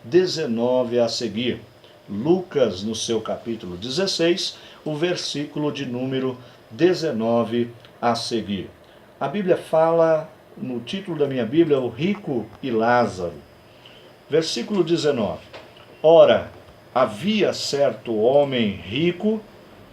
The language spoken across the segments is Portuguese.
19 a seguir. Lucas, no seu capítulo 16, o versículo de número 19 a seguir. A Bíblia fala, no título da minha Bíblia, o rico e Lázaro. Versículo 19. Ora, havia certo homem rico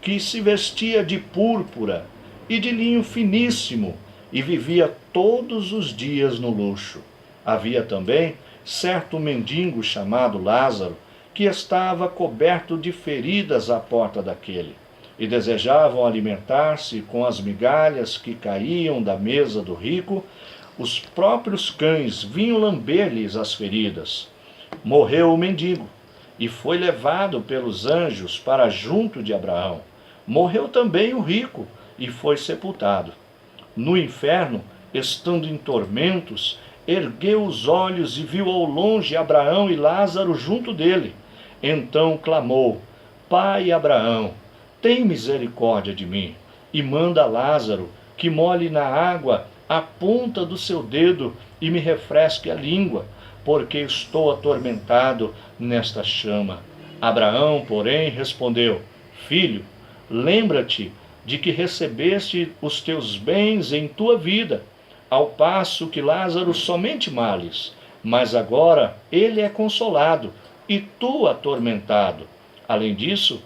que se vestia de púrpura e de linho finíssimo e vivia todos os dias no luxo. Havia também certo mendigo chamado Lázaro, que estava coberto de feridas à porta daquele, e desejavam alimentar-se com as migalhas que caíam da mesa do rico. Os próprios cães vinham lamber-lhes as feridas. Morreu o mendigo, e foi levado pelos anjos para junto de Abraão. Morreu também o rico, e foi sepultado. No inferno, estando em tormentos, ergueu os olhos e viu ao longe Abraão e Lázaro junto dele. Então clamou: Pai Abraão, tem misericórdia de mim, e manda Lázaro que molhe na água a ponta do seu dedo e me refresque a língua, porque estou atormentado nesta chama. Abraão, porém, respondeu: Filho, lembra-te de que recebeste os teus bens em tua vida, ao passo que Lázaro somente males, mas agora ele é consolado, e tu atormentado. Além disso,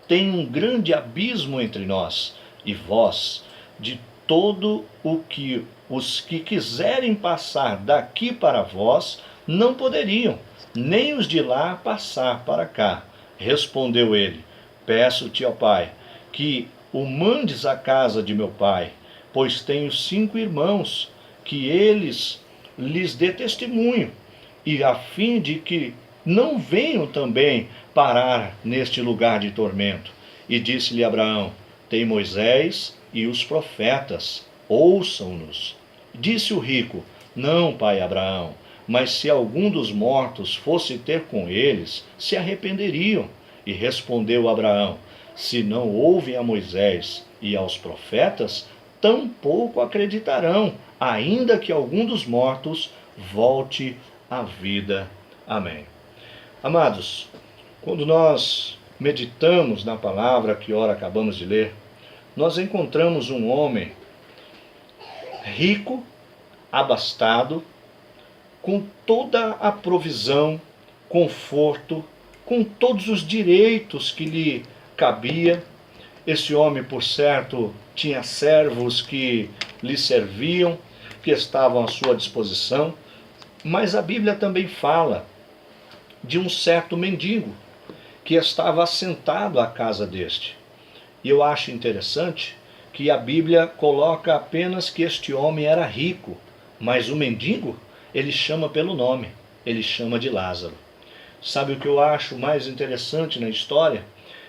tem um grande abismo entre nós e vós, de todo o que os que quiserem passar daqui para vós não poderiam, nem os de lá passar para cá. Respondeu ele: Peço-te, ó Pai, que o mandes à casa de meu pai, pois tenho 5 irmãos, que eles lhes dê testemunho, e a fim de que não venham também parar neste lugar de tormento. E disse-lhe Abraão: Tem Moisés e os profetas, ouçam-nos. Disse o rico: Não, pai Abraão, mas se algum dos mortos fosse ter com eles, se arrependeriam. E respondeu Abraão: Se não ouvem a Moisés e aos profetas, tampouco acreditarão, ainda que algum dos mortos volte à vida. Amém. Amados, quando nós meditamos na palavra que ora acabamos de ler, nós encontramos um homem rico, abastado, com toda a provisão, conforto, com todos os direitos que lhe cabia. Esse homem, por certo, tinha servos que lhe serviam, que estavam à sua disposição, mas a Bíblia também fala de um certo mendigo que estava assentado à casa deste. E eu acho interessante que a Bíblia coloca apenas que este homem era rico, mas o mendigo ele chama pelo nome, ele chama de Lázaro. Sabe o que eu acho mais interessante na história?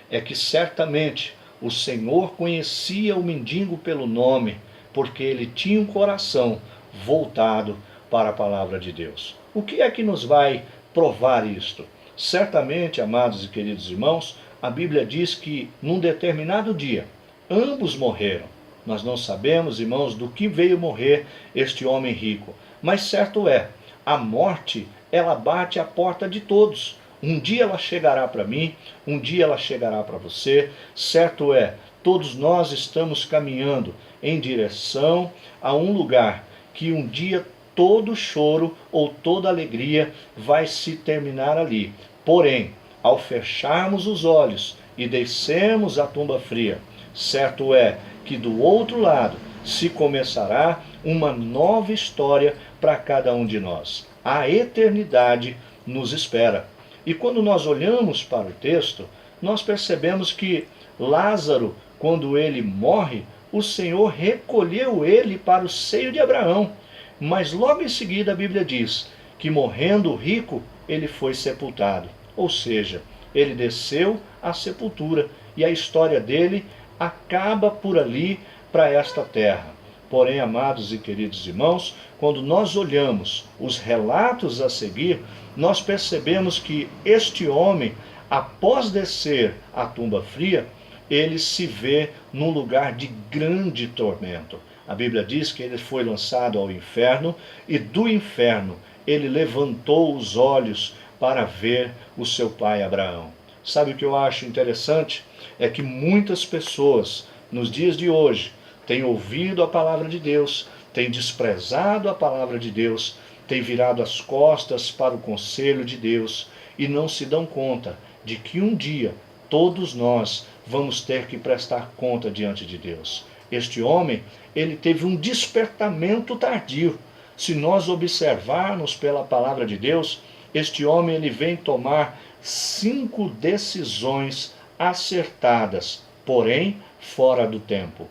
É que certamente o Senhor conhecia o mendigo pelo nome, porque ele tinha um coração voltado para a palavra de Deus. O que é que nos vai provar isto? Certamente, amados e queridos irmãos, a Bíblia diz que num determinado dia, ambos morreram. Nós não sabemos, irmãos, do que veio morrer este homem rico, mas certo é, a morte, ela bate à porta de todos. Um dia ela chegará para mim, um dia ela chegará para você. Certo é, todos nós estamos caminhando em direção a um lugar que um dia todo choro ou toda alegria vai se terminar ali. Porém, ao fecharmos os olhos e descermos a tumba fria, certo é que do outro lado se começará uma nova história para cada um de nós. A eternidade nos espera. E quando nós olhamos para o texto, nós percebemos que Lázaro, quando ele morre, o Senhor recolheu ele para o seio de Abraão. Mas logo em seguida a Bíblia diz que morrendo o rico, ele foi sepultado. Ou seja, ele desceu à sepultura e a história dele acaba por ali para esta terra. Porém, amados e queridos irmãos, quando nós olhamos os relatos a seguir, nós percebemos que este homem, após descer à tumba fria, ele se vê num lugar de grande tormento. A Bíblia diz que ele foi lançado ao inferno e do inferno ele levantou os olhos para ver o seu pai Abraão. Sabe o que eu acho interessante? É que muitas pessoas, nos dias de hoje, têm ouvido a palavra de Deus, têm desprezado a palavra de Deus, têm virado as costas para o conselho de Deus e não se dão conta de que um dia todos nós vamos ter que prestar conta diante de Deus. Este homem, ele teve um despertamento tardio. Se nós observarmos pela palavra de Deus, este homem ele vem tomar 5 decisões acertadas, porém fora do tempo.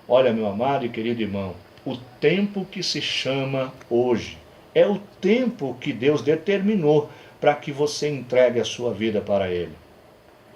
Olha, meu amado e querido irmão, o tempo que se chama hoje é o tempo que Deus determinou para que você entregue a sua vida para Ele.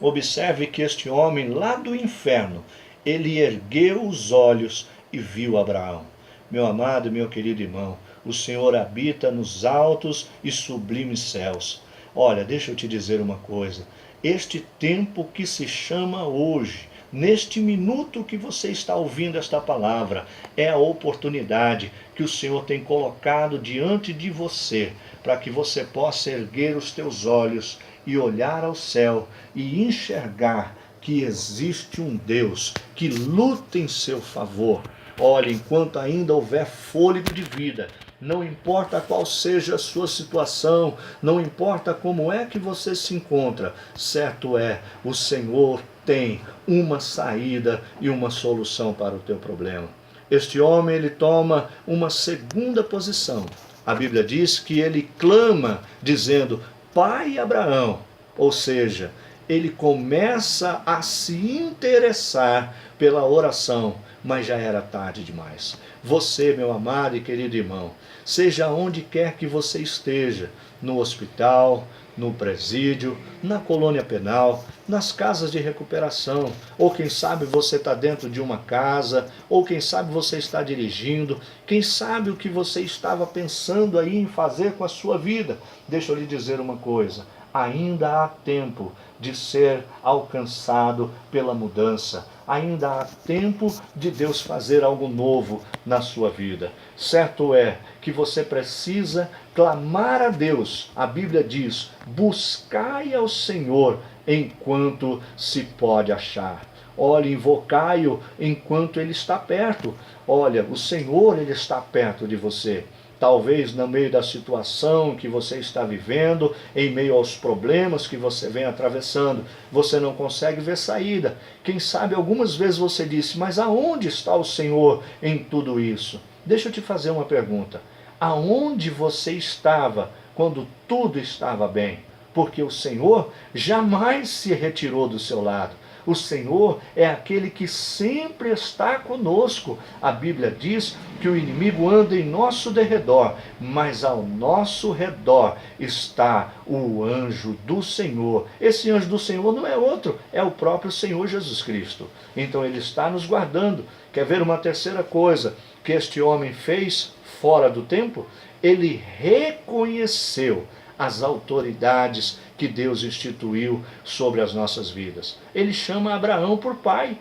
Observe que este homem lá do inferno, ele ergueu os olhos e viu Abraão. Meu amado e meu querido irmão, o Senhor habita nos altos e sublimes céus. Olha, deixa eu te dizer uma coisa. Este tempo que se chama hoje, neste minuto que você está ouvindo esta palavra, é a oportunidade que o Senhor tem colocado diante de você, para que você possa erguer os teus olhos e olhar ao céu e enxergar que existe um Deus que luta em seu favor. Olha, enquanto ainda houver fôlego de vida, não importa qual seja a sua situação, não importa como é que você se encontra, certo é, o Senhor tem uma saída e uma solução para o teu problema. Este homem, ele toma uma segunda posição. A Bíblia diz que ele clama dizendo, Pai Abraão, ou seja, ele começa a se interessar pela oração, mas já era tarde demais. Você, meu amado e querido irmão, seja onde quer que você esteja, no hospital, no presídio, na colônia penal, nas casas de recuperação, ou quem sabe você está dentro de uma casa, ou quem sabe você está dirigindo, quem sabe o que você estava pensando aí em fazer com a sua vida. Deixa eu lhe dizer uma coisa, ainda há tempo de ser alcançado pela mudança. Ainda há tempo de Deus fazer algo novo na sua vida. Certo é que você precisa clamar a Deus. A Bíblia diz, buscai ao Senhor enquanto se pode achar. Olha, invocai-o enquanto Ele está perto. Olha, o Senhor, Ele está perto de você. Talvez no meio da situação que você está vivendo, em meio aos problemas que você vem atravessando, você não consegue ver saída. Quem sabe algumas vezes você disse, mas aonde está o Senhor em tudo isso? Deixa eu te fazer uma pergunta. Aonde você estava quando tudo estava bem? Porque o Senhor jamais se retirou do seu lado. O Senhor é aquele que sempre está conosco. A Bíblia diz que o inimigo anda em nosso derredor, mas ao nosso redor está o anjo do Senhor. Esse anjo do Senhor não é outro, é o próprio Senhor Jesus Cristo. Então ele está nos guardando. Quer ver uma terceira coisa que este homem fez fora do tempo? Ele reconheceu as autoridades que Deus instituiu sobre as nossas vidas. Ele chama Abraão por pai.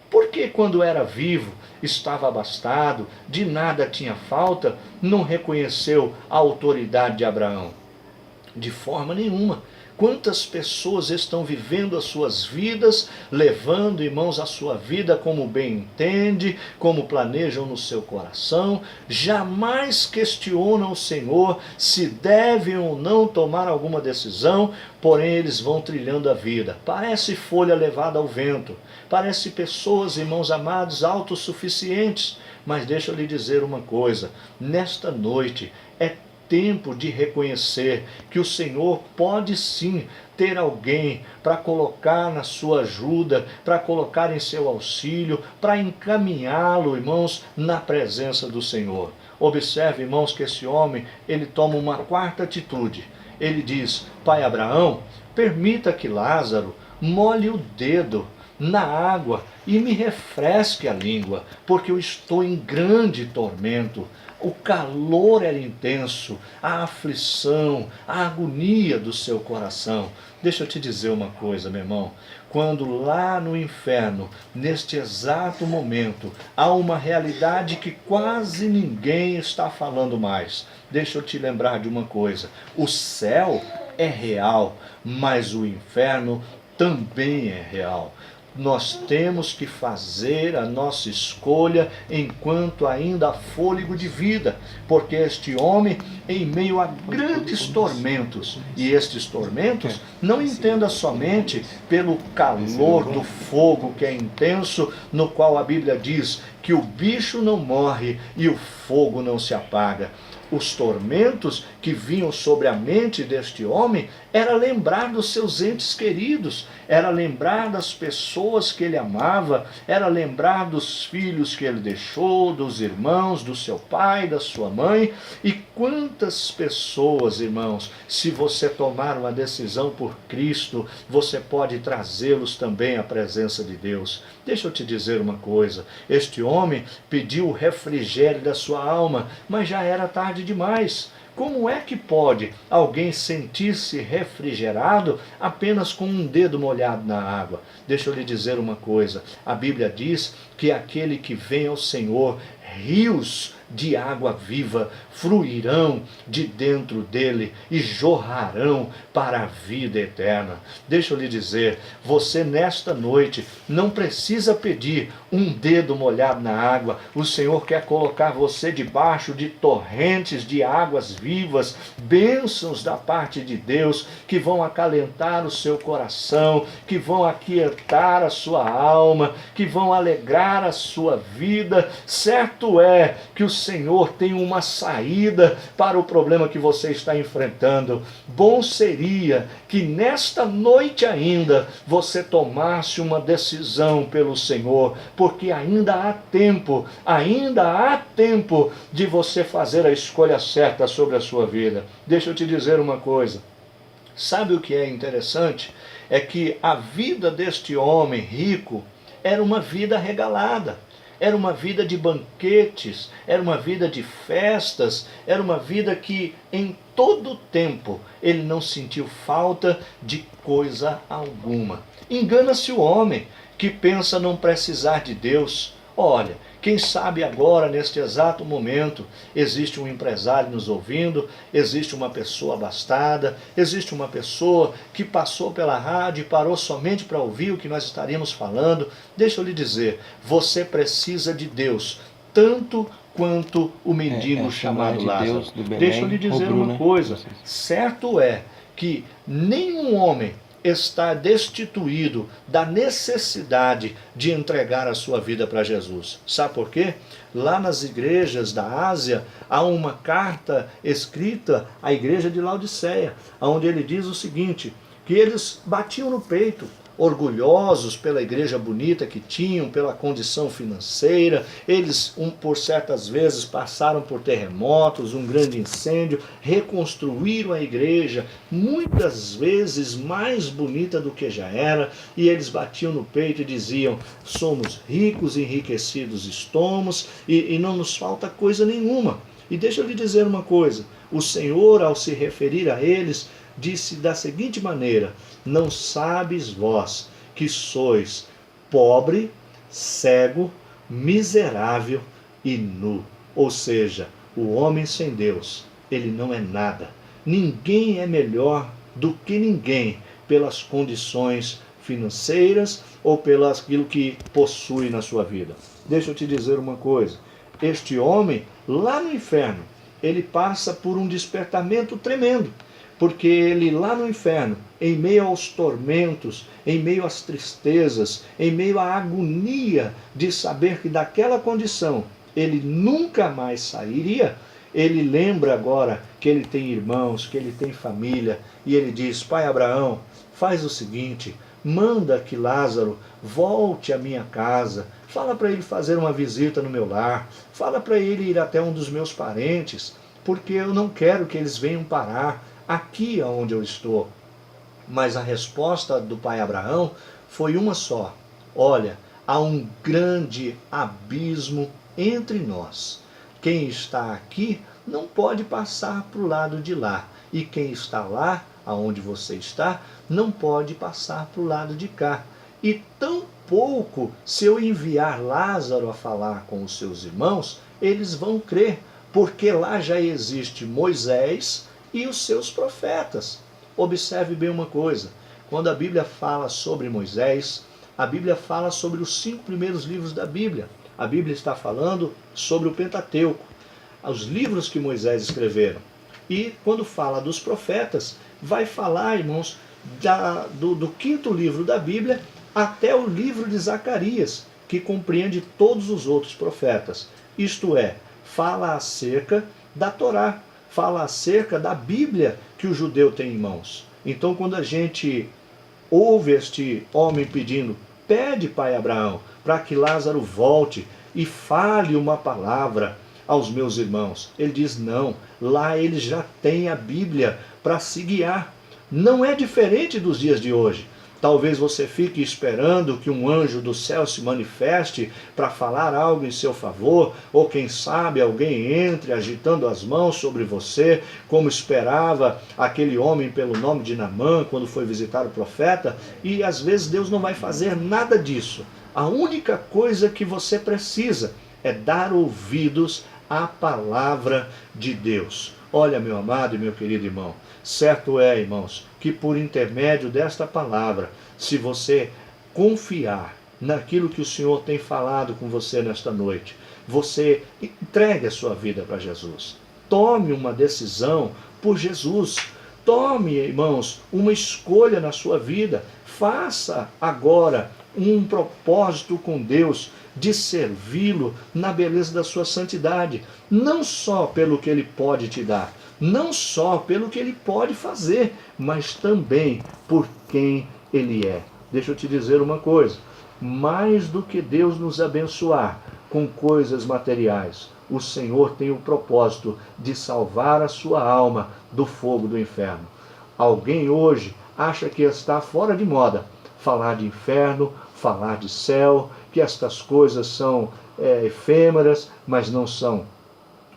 Porque quando era vivo, estava abastado, de nada tinha falta, não reconheceu a autoridade de Abraão? De forma nenhuma. Quantas pessoas estão vivendo as suas vidas, levando, irmãos, a sua vida como bem entende, como planejam no seu coração, jamais questionam o Senhor se devem ou não tomar alguma decisão, porém eles vão trilhando a vida. Parece folha levada ao vento, parece pessoas, irmãos amados, autossuficientes, mas deixa eu lhe dizer uma coisa, nesta noite é tempo de reconhecer que o Senhor pode sim ter alguém para colocar na sua ajuda, para colocar em seu auxílio, para encaminhá-lo, irmãos, na presença do Senhor. Observe, irmãos, que esse homem, ele toma uma quarta atitude. Ele diz, Pai Abraão, permita que Lázaro molhe o dedo na água e me refresque a língua, porque eu estou em grande tormento. O calor era intenso, a aflição, a agonia do seu coração. Deixa eu te dizer uma coisa, meu irmão. Quando lá no inferno, neste exato momento, há uma realidade que quase ninguém está falando mais. Deixa eu te lembrar de uma coisa. O céu é real, mas o inferno também é real. Nós temos que fazer a nossa escolha enquanto ainda há fôlego de vida, porque este homem, em meio a grandes tormentos, e estes tormentos, não entenda somente pelo calor do fogo que é intenso, no qual a Bíblia diz que o bicho não morre e o fogo não se apaga. Os tormentos que vinham sobre a mente deste homem era lembrar dos seus entes queridos, era lembrar das pessoas que ele amava, era lembrar dos filhos que ele deixou, dos irmãos, do seu pai, da sua mãe. E quantas pessoas, irmãos, se você tomar uma decisão por Cristo, você pode trazê-los também à presença de Deus. Deixa eu te dizer uma coisa, este homem pediu o refrigério da sua alma, mas já era tarde demais. Como é que pode alguém sentir-se refrigerado apenas com um dedo molhado na água? Deixa eu lhe dizer uma coisa, a Bíblia diz que aquele que vem ao Senhor, rios de água viva fluirão de dentro dele e jorrarão para a vida eterna. Deixa eu lhe dizer, você nesta noite não precisa pedir um dedo molhado na água. O Senhor quer colocar você debaixo de torrentes de águas vivas, bênçãos da parte de Deus, que vão acalentar o seu coração, que vão aquietar a sua alma, que vão alegrar a sua vida. Certo é que o Senhor tem uma saída para o problema que você está enfrentando. Bom seria que nesta noite ainda você tomasse uma decisão pelo Senhor, porque ainda há tempo de você fazer a escolha certa sobre a sua vida. Deixa eu te dizer uma coisa. Sabe o que é interessante? É que a vida deste homem rico era uma vida regalada. Era uma vida de banquetes, era uma vida de festas, era uma vida que em todo tempo ele não sentiu falta de coisa alguma. Engana-se o homem que pensa não precisar de Deus. Olha, quem sabe agora, neste exato momento, existe um empresário nos ouvindo, existe uma pessoa abastada, existe uma pessoa que passou pela rádio e parou somente para ouvir o que nós estaríamos falando. Deixa eu lhe dizer, você precisa de Deus, tanto quanto o mendigo chamado Lázaro. Deixa eu lhe dizer uma coisa, certo é que nenhum homem está destituído da necessidade de entregar a sua vida para Jesus. Sabe por quê? Lá nas igrejas da Ásia, há uma carta escrita à igreja de Laodiceia, onde ele diz o seguinte, que eles batiam no peito, orgulhosos pela igreja bonita que tinham, pela condição financeira. Eles, por certas vezes, passaram por terremotos, um grande incêndio, reconstruíram a igreja, muitas vezes mais bonita do que já era, e eles batiam no peito e diziam, somos ricos, enriquecidos estamos, e não nos falta coisa nenhuma. E deixa eu lhe dizer uma coisa, o Senhor, ao se referir a eles, disse da seguinte maneira, não sabes vós que sois pobre, cego, miserável e nu. Ou seja, o homem sem Deus, ele não é nada. Ninguém é melhor do que ninguém pelas condições financeiras ou pelo aquilo que possui na sua vida. Deixa eu te dizer uma coisa, este homem lá no inferno, ele passa por um despertamento tremendo, porque ele lá no inferno, em meio aos tormentos, em meio às tristezas, em meio à agonia de saber que daquela condição ele nunca mais sairia, ele lembra agora que ele tem irmãos, que ele tem família, e ele diz, pai Abraão, faz o seguinte, manda que Lázaro volte à minha casa, fala para ele fazer uma visita no meu lar, fala para ele ir até um dos meus parentes, porque eu não quero que eles venham parar aqui onde eu estou. Mas a resposta do pai Abraão foi uma só, olha, há um grande abismo entre nós. Quem está aqui não pode passar para o lado de lá, e quem está lá, aonde você está, não pode passar para o lado de cá. E tão pouco, se eu enviar Lázaro a falar com os seus irmãos, eles vão crer, porque lá já existe Moisés e os seus profetas. Observe bem uma coisa. Quando a Bíblia fala sobre Moisés, a Bíblia fala sobre os 5 primeiros livros da Bíblia. A Bíblia está falando sobre o Pentateuco, os livros que Moisés escreveram. E quando fala dos profetas, vai falar, irmãos, do 5º livro da Bíblia até o livro de Zacarias, que compreende todos os outros profetas. Isto é, fala acerca da Torá, fala acerca da Bíblia que o judeu tem em mãos. Então, quando a gente ouve este homem pedindo, pede, pai Abraão, para que Lázaro volte e fale uma palavra aos meus irmãos. Ele diz, não, lá eles já têm a Bíblia para se guiar. Não é diferente dos dias de hoje. Talvez você fique esperando que um anjo do céu se manifeste para falar algo em seu favor, ou quem sabe alguém entre agitando as mãos sobre você, como esperava aquele homem pelo nome de Naamã quando foi visitar o profeta, e às vezes Deus não vai fazer nada disso. A única coisa que você precisa é dar ouvidos à palavra de Deus. Olha, meu amado e meu querido irmão, certo é, irmãos, que por intermédio desta palavra, se você confiar naquilo que o Senhor tem falado com você nesta noite, você entregue a sua vida para Jesus. Tome uma decisão por Jesus. Tome, irmãos, uma escolha na sua vida. Faça agora um propósito com Deus de servi-lo na beleza da sua santidade, não só pelo que ele pode te dar, não só pelo que ele pode fazer, mas também por quem ele é. Deixa eu te dizer uma coisa, mais do que Deus nos abençoar com coisas materiais, o Senhor tem o propósito de salvar a sua alma do fogo do inferno. Alguém hoje acha que está fora de moda falar de inferno, falar de céu, que estas coisas são efêmeras, mas não são.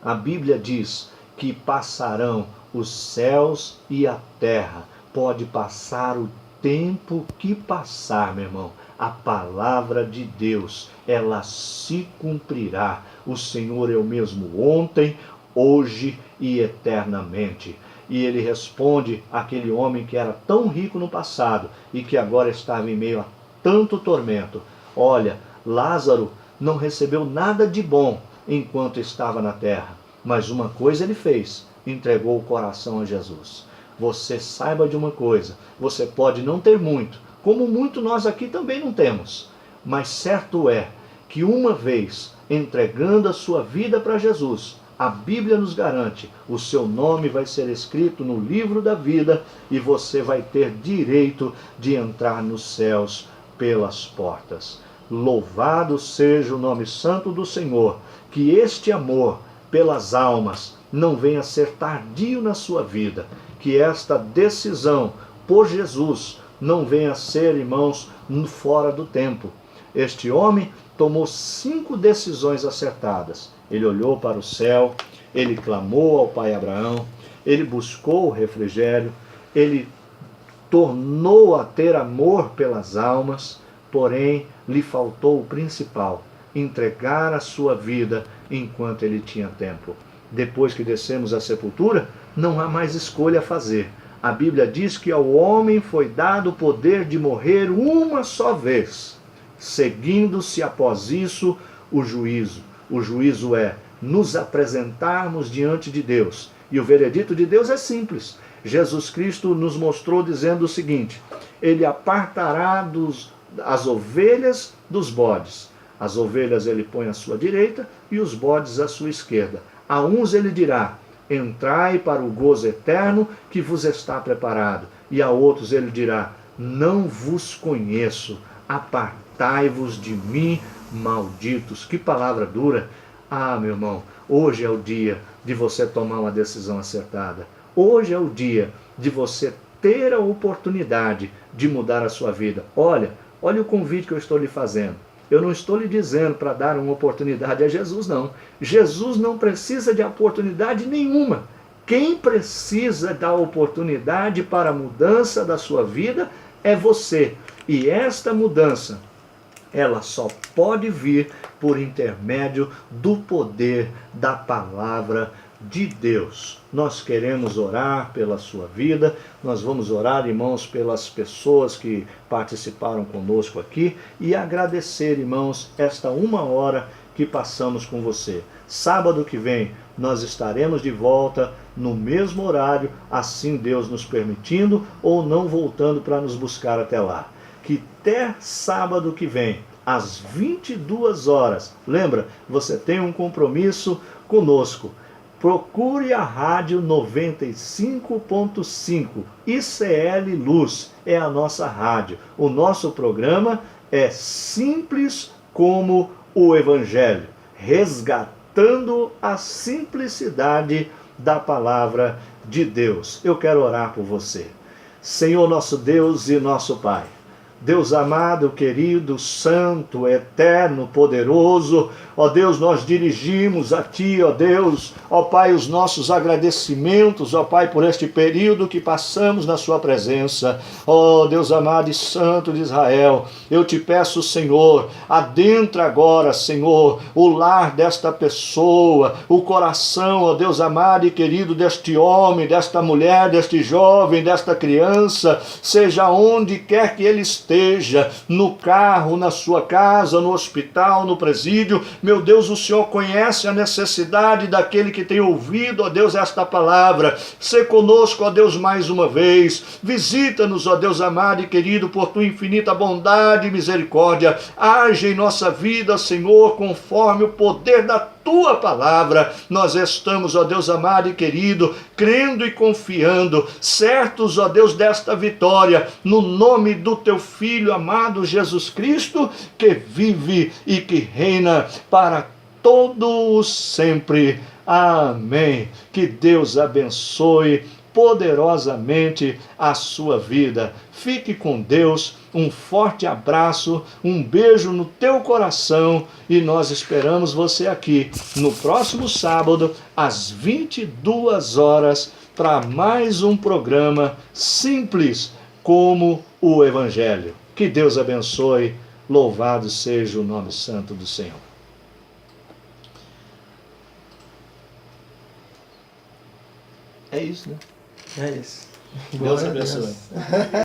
A Bíblia diz que passarão os céus e a terra. Pode passar o tempo que passar, meu irmão. A palavra de Deus, ela se cumprirá. O Senhor é o mesmo ontem, hoje e eternamente. E ele responde àquele homem que era tão rico no passado e que agora estava em meio a tanto tormento. Olha, Lázaro não recebeu nada de bom enquanto estava na terra, mas uma coisa ele fez, entregou o coração a Jesus. Você saiba de uma coisa, você pode não ter muito, como muito nós aqui também não temos, mas certo é que uma vez entregando a sua vida para Jesus, a Bíblia nos garante, o seu nome vai ser escrito no livro da vida e você vai ter direito de entrar nos céus pelas portas. Louvado seja o nome santo do Senhor, que este amor pelas almas não venha a ser tardio na sua vida, que esta decisão por Jesus não venha a ser, irmãos, fora do tempo. Este homem tomou 5 decisões acertadas. Ele olhou para o céu, ele clamou ao pai Abraão, ele buscou o refrigério, ele tornou a ter amor pelas almas, porém lhe faltou o principal, entregar a sua vida enquanto ele tinha tempo. Depois que descemos à sepultura, não há mais escolha a fazer. A Bíblia diz que ao homem foi dado o poder de morrer uma só vez, seguindo-se após isso o juízo. O juízo é nos apresentarmos diante de Deus. E o veredito de Deus é simples. Jesus Cristo nos mostrou dizendo o seguinte: ele apartará as ovelhas dos bodes. As ovelhas ele põe à sua direita e os bodes à sua esquerda. A uns ele dirá: entrai para o gozo eterno que vos está preparado. E a outros ele dirá: não vos conheço, apartai-vos de mim, malditos. Que palavra dura! Ah, meu irmão, hoje é o dia de você tomar uma decisão acertada. Hoje é o dia de você ter a oportunidade de mudar a sua vida. Olha o convite que eu estou lhe fazendo. Eu não estou lhe dizendo para dar uma oportunidade a Jesus, não. Jesus não precisa de oportunidade nenhuma. Quem precisa da oportunidade para a mudança da sua vida é você. E esta mudança, ela só pode vir por intermédio do poder da palavra de Deus. Nós queremos orar pela sua vida, nós vamos orar, irmãos, pelas pessoas que participaram conosco aqui e agradecer, irmãos, esta 1 hora que passamos com você. Sábado que vem nós estaremos de volta no mesmo horário, assim Deus nos permitindo, ou não voltando para nos buscar até lá. Que até sábado que vem, às 22 horas, lembra, você tem um compromisso conosco. Procure a Rádio 95.5, ICL Luz, é a nossa rádio. O nosso programa é simples como o Evangelho, resgatando a simplicidade da palavra de Deus. Eu quero orar por você. Senhor nosso Deus e nosso Pai, Deus amado, querido, santo, eterno, poderoso, ó Deus, nós dirigimos a Ti, ó Deus, ó Pai, os nossos agradecimentos, ó Pai, por este período que passamos na Sua presença. Ó Deus amado e santo de Israel, eu te peço, Senhor, adentra agora, Senhor, o lar desta pessoa, o coração, ó Deus amado e querido, deste homem, desta mulher, deste jovem, desta criança, seja onde quer que ele esteja, no carro, na sua casa, no hospital, no presídio. Meu Deus, o Senhor conhece a necessidade daquele que tem ouvido, ó Deus, esta palavra. Sê conosco, ó Deus, mais uma vez. Visita-nos, ó Deus amado e querido, por tua infinita bondade e misericórdia. Age em nossa vida, Senhor, conforme o poder da tua palavra. Nós estamos, ó Deus amado e querido, crendo e confiando, certos, ó Deus, desta vitória, no nome do teu Filho amado Jesus Cristo, que vive e que reina para todos sempre. Amém. Que Deus abençoe poderosamente a sua vida. Fique com Deus, um forte abraço, um beijo no teu coração e nós esperamos você aqui no próximo sábado, às 22 horas, para mais um programa simples como o Evangelho. Que Deus abençoe, louvado seja o nome santo do Senhor. É isso, né? É isso. Deus abençoe.